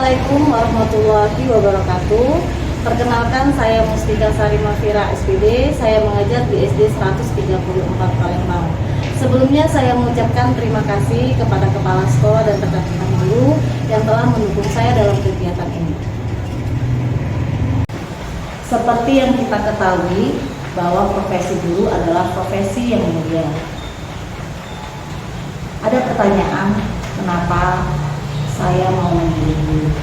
Assalamualaikum warahmatullahi wabarakatuh. Perkenalkan, saya Mustika Sari Mafira SPD. Saya mengajar di SD 134 Palembang. Sebelumnya saya mengucapkan terima kasih kepada kepala sekolah dan rekan-rekan guru yang telah mendukung saya dalam kegiatan ini. Seperti yang kita ketahui bahwa profesi guru adalah profesi yang mulia. Ada pertanyaan, kenapa saya mau menjadi guru?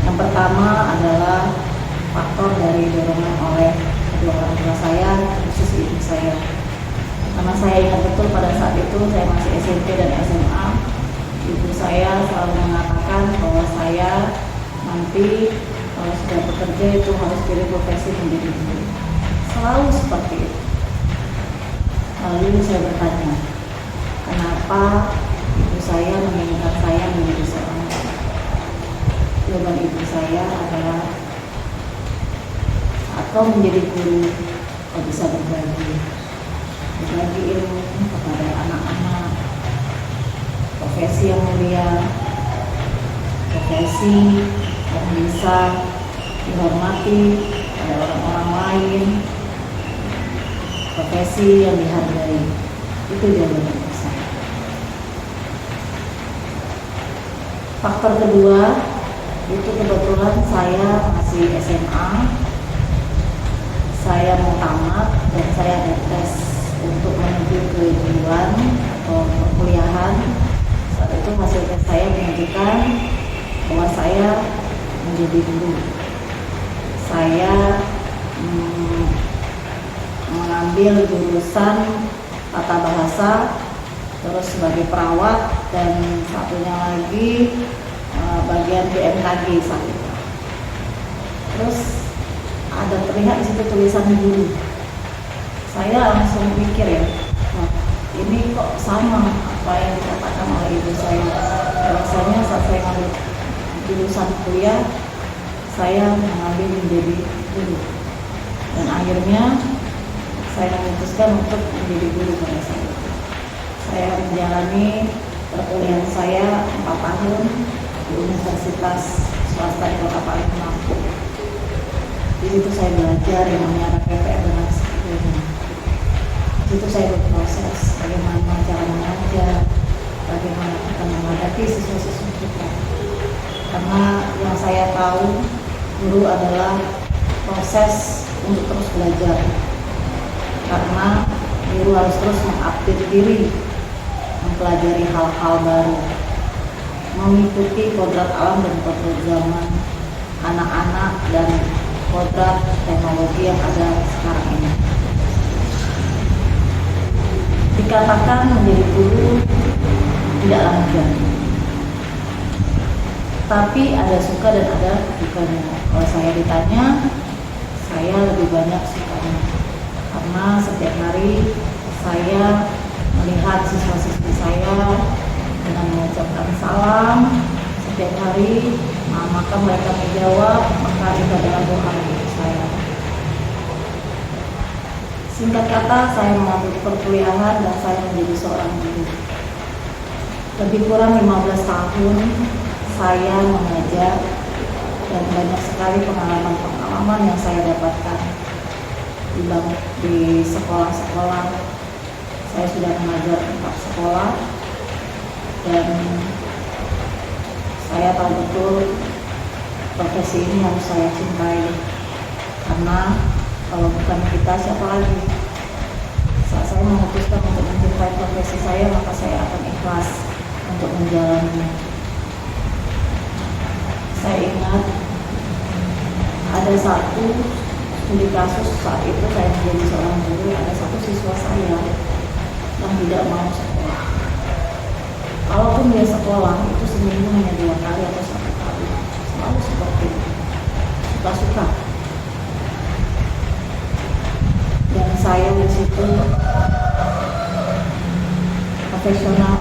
Yang pertama adalah faktor dari dorongan oleh kedua orang tua saya, khusus ibu saya. Karena saya ingat betul pada saat itu saya masih SMP dan SMA, ibu saya selalu mengatakan bahwa saya nanti kalau sudah bekerja itu harus pilih profesi menjadi guru. Selalu seperti itu. Lalu saya bertanya, kenapa ibu saya menginginkan saya menjadi seorang guru? Jawaban ibu saya adalah, atau menjadi guru kau bisa berbagi ilmu kepada anak-anak, profesi yang mulia, profesi yang bisa dihormati oleh orang-orang lain, profesi yang dihargai. Itu jawaban ibu saya. Faktor kedua, itu kebetulan saya masih SMA, saya mau tamat dan saya ada tes untuk menuju ke D1 atau perkuliahan. Saat itu hasil tes saya menunjukkan bahwa saya menjadi guru. Saya mengambil jurusan tata bahasa, terus sebagai perawat, dan satunya lagi bagian BMKG saat itu. Terus ada terlihat di situ tulisan guru. Saya langsung mikir ya, wah, ini kok sama apa yang dikatakan oleh ibu saya. Biasanya saat saya ngambil jurusan kuliah, saya mengambil menjadi guru. Dan akhirnya saya memutuskan untuk menjadi guru pada saat itu. Saya menjalani perkuliahan saya 4 tahun di Universitas Swasta di Kota Palembang. Di situ saya belajar yang namanya KPR dan lain sebagainya. Di situ saya berproses bagaimana cara mengajar, bagaimana kita menghadapi siswa-siswa kita. Karena yang saya tahu, guru adalah proses untuk terus belajar. Karena guru harus terus mengupdate diri, mempelajari hal-hal baru, mengikuti kodrat alam dan kodrat zaman anak-anak dan kodrat teknologi yang ada sekarang ini. Dikatakan menjadi guru tidaklah mudah, tapi ada suka dan ada dukanya. Kalau saya ditanya, saya lebih banyak sukanya, karena setiap hari saya melihat siswa-siswi saya dengan mengucapkan salam setiap hari, maka mereka menjawab, maka itu adalah doa untuk saya. Singkat kata, saya mengambil perkuliahan dan saya menjadi seorang guru. Lebih kurang 15 tahun saya mengajar, dan banyak sekali pengalaman-pengalaman yang saya dapatkan di sekolah-sekolah. Saya sudah mengajar 4 sekolah, dan saya tahu betul profesi ini harus saya cintai, karena kalau bukan kita, siapa lagi? Saat saya memutuskan untuk mencintai profesi saya, maka saya akan ikhlas untuk menjalaninya. Saya ingat ada satu studi kasus saat itu saya menjadi seorang guru, ada satu siswa saya yang tidak mau sekolah. Kalaupun dia sekolah, itu seminggu hanya 2 kali atau 1 kali. Selalu seperti itu, suka-suka. Dan saya di situ profesional,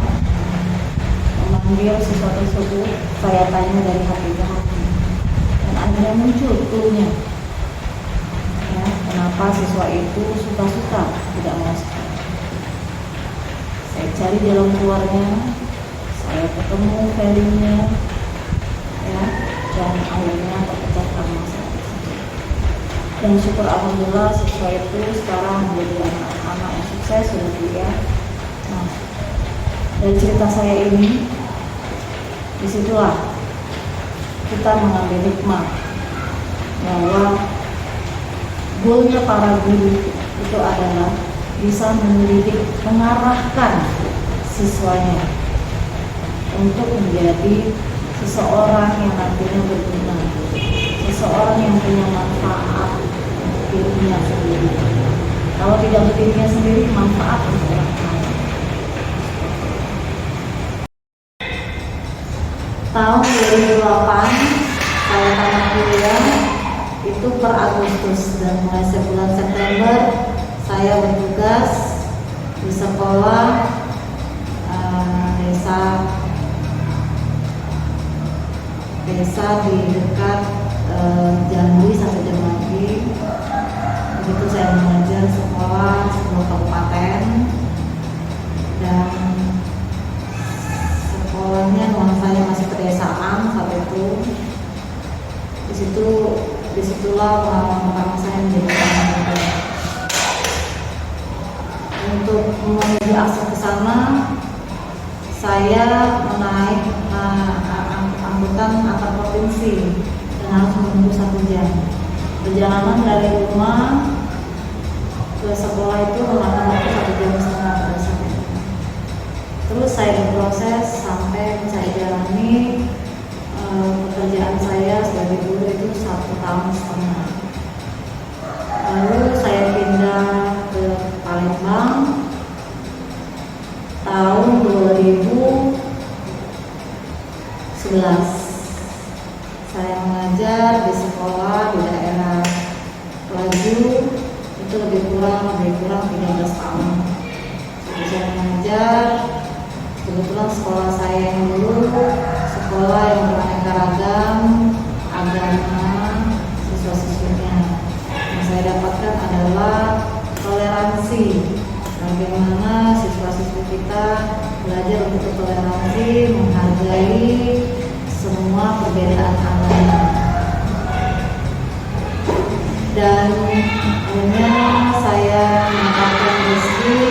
memanggil siswa tersebut, saya tanya dari hati ke hati, dan akhirnya muncul clue-nya. Ya, kenapa siswa itu suka-suka tidak mau sekolah? Saya cari jalan keluarnya, saya ketemu value-nya, ya, dan akhirnya terpecah karena masalah tersebut. Dan syukur alhamdulillah siswa itu sekarang menjadi anak-anak yang sukses sudah kuliah. Nah, dari cerita saya ini, disitulah kita mengambil hikmah bahwa goalnya para guru itu adalah bisa mendidik, mengarahkan siswanya untuk menjadi seseorang yang nantinya berguna, seseorang yang punya manfaat untuk dirinya sendiri. Kalau tidak untuk dirinya sendiri, manfaat untuk orang lain. Tahun 2008 saya tamat kuliah itu per Agustus, dan mulai bulan September saya bertugas di sekolah desa di dekat Jambi, 1 jam lagi. Begitu saya mengajar sekolah sebuah kabupaten, dan sekolahnya nuansanya masih pedesaan saat itu. Disitulah pengalaman pertama saya menjadi orang. Untuk menuju akses ke sana, saya menaik angkutan antar provinsi dan harus menunggu 1 jam. Perjalanan dari rumah ke sekolah itu memakan waktu 1 jam setengah pada saat itu. Terus saya berproses sampai saya jalani pekerjaan saya sebagai guru itu 1,5 tahun. Lalu saya pindah ke Palembang tahun 2011. Saya mengajar di sekolah di daerah Pelaju itu lebih kurang 13 tahun. Jadi saya mengajar, kebetulan sekolah saya yang dulu sekolah yang beraneka ragam agama siswa-siswinya. Yang saya dapatkan adalah toleransi, bagaimana siswa-siswi kita belajar untuk toleransi, menghargai semua perbedaan agama. Dan akhirnya saya mendapatkan rezeki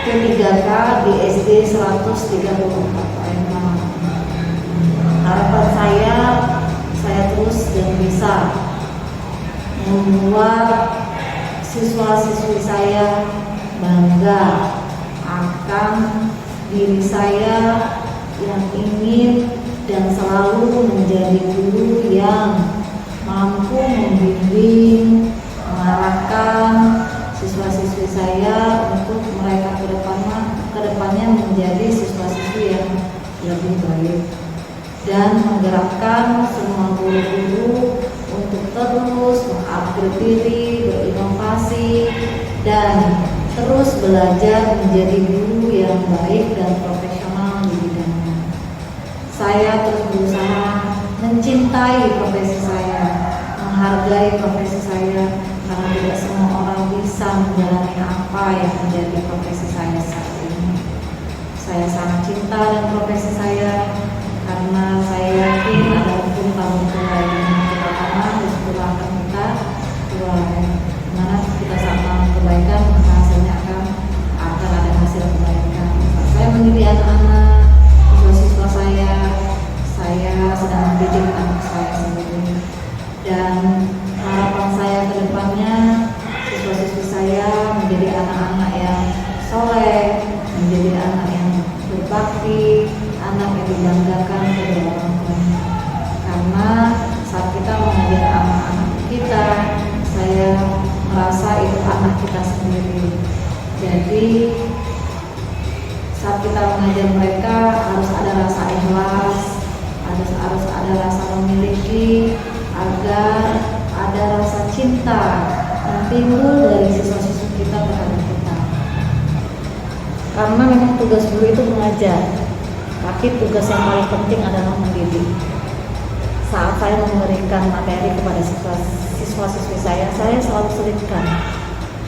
ke-3K di SD 134 Palembang. Harapan saya terus dan bisa membuat siswa-siswi saya bangga akan diri saya yang ingin dan selalu menjadi guru yang mampu membimbing, mengarahkan siswa-siswi saya untuk mereka kedepannya menjadi siswa-siswi yang lebih baik, dan menggerakkan semua guru-guru untuk terus mengupgrade diri, berinovasi, dan terus belajar menjadi guru yang baik dan profesional di bidangnya. Saya terus berusaha mencintai profesi saya, menghargai profesi saya, karena tidak semua orang bisa menjalani apa yang menjadi profesi saya saat ini. Saya sangat cinta dengan profesi saya, karena saya yakin ada hukum tanggung jawab yang kita tanam di sekolah kita, dimana kita sama kebaikan, maka hasilnya akan ada hasil kebaikan. Saya mendidik anak-anak, siswa-siswa saya sedang mendidik anak saya sendiri, dan harapan saya ke depannya siswa-siswi saya menjadi anak-anak yang soleh, menjadi anak yang berbakti, anak yang dibanggakan kedua orang tuanya. Karena saat kita mengajar anak-anak kita, saya merasa itu anak kita sendiri. Jadi saat kita mengajar mereka harus ada rasa ikhlas, harus ada rasa memiliki, agar ada rasa cinta yang timbul dari siswa-siswa kita terhadap kita. Karena memang tugas guru itu mengajar, tapi tugas yang paling penting adalah mendidik. Saat saya memberikan materi kepada siswa-siswi saya selalu selipkan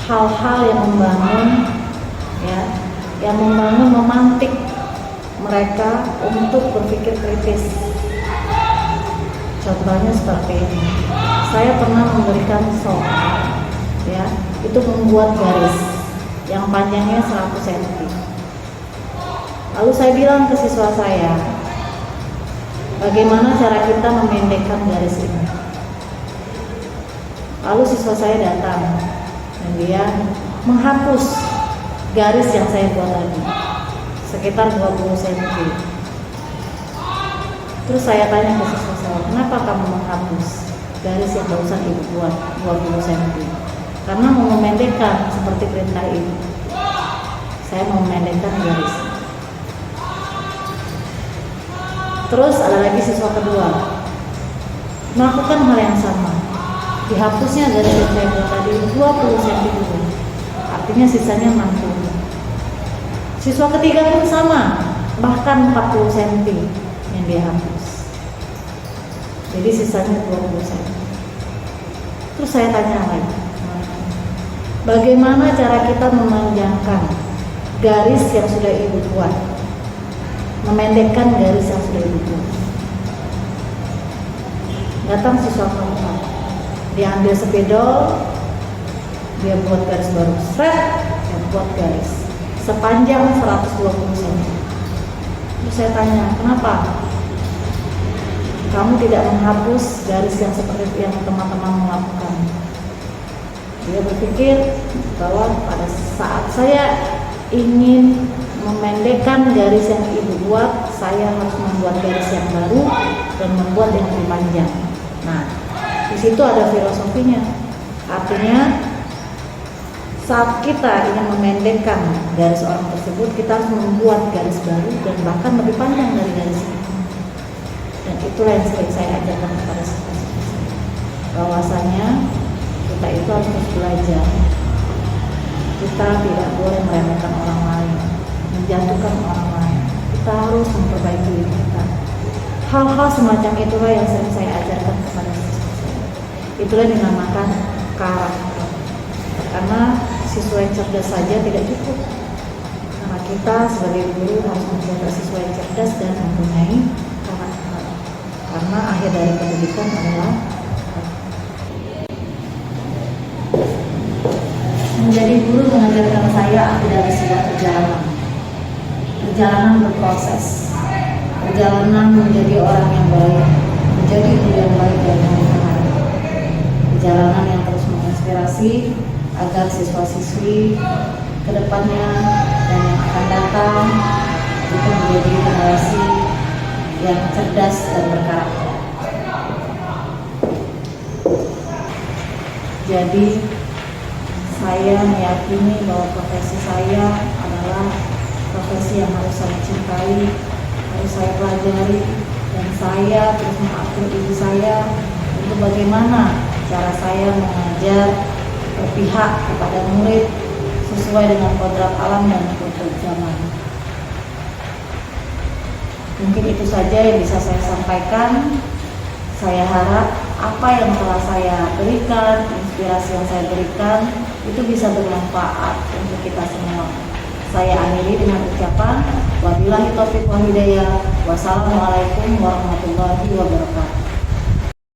hal-hal yang membangun, ya, yang membangun, mereka untuk berpikir kritis. Contohnya seperti ini. Saya pernah memberikan sok, ya, itu membuat garis yang panjangnya 100 cm. Lalu saya bilang ke siswa saya, bagaimana cara kita memendekkan garis ini? Lalu siswa saya datang dan dia menghapus garis yang saya buat tadi sekitar 20 cm. Terus saya tanya ke siswa saya, kenapa kamu menghapus garis yang barusan ibu buat 20 cm? Karena mau memendekkan seperti perintah ini. Saya mau memendekkan garis. Terus ada lagi siswa kedua melakukan hal yang sama. Dihapusnya garis yang saya buat tadi 20 cm dulu. Artinya sisanya 60. Siswa ketiga pun sama, bahkan 40 cm yang dia hapus. Jadi sisanya 20 cm. Terus saya tanya lagi, bagaimana cara kita memanjangkan garis yang sudah ibu buat, memendekkan garis yang sudah ibu buat? Datang siswa keempat, dia ambil spidol, dia buat garis baru, dia buat garis sepanjang 120 cm. Terus saya tanya, kenapa kamu tidak menghapus garis yang seperti yang teman-teman melakukan? Dia berpikir bahwa pada saat saya ingin memendekkan garis yang ibu buat, saya harus membuat garis yang baru dan membuat yang lebih panjang. Nah, di situ ada filosofinya. Artinya saat kita ingin memendekkan garis orang tersebut, kita harus membuat garis baru dan bahkan lebih panjang dari garis itu. Dan itulah yang sering saya ajarkan kepada siswa-siswa saya, bahwasanya kita itu harus terus belajar. Kita tidak boleh meremehkan orang lain, menjatuhkan orang lain. Kita harus memperbaiki diri kita. Hal-hal semacam itulah yang sering saya ajarkan kepada siswa saya. Itulah yang dinamakan karakter. Karena siswa yang cerdas saja tidak cukup. Karena kita sebagai guru harus menjaga siswa yang cerdas dan mempunyai karakter. Karena akhir dari pendidikan adalah menjadi guru. Mengajarkan saya adalah sebuah perjalanan berproses, perjalanan menjadi orang yang baik, menjadi guru yang baik dan yang benar, perjalanan yang terus menginspirasi agar siswa-siswi kedepannya dan yang akan datang itu menjadi generasi yang cerdas dan berkarakter. Jadi saya meyakini bahwa profesi saya adalah profesi yang harus saya cintai, harus saya pelajari, dan saya terus mengatur diri saya untuk bagaimana cara saya mengajar berpihak kepada murid sesuai dengan kodrat alam dan kodrat zaman. Mungkin itu saja yang bisa saya sampaikan. Saya harap apa yang telah saya berikan, inspirasi yang saya berikan itu bisa bermanfaat untuk kita semua. Saya akhiri dengan ucapan wabillahi taufiq wal hidayah. Wassalamualaikum warahmatullahi wabarakatuh.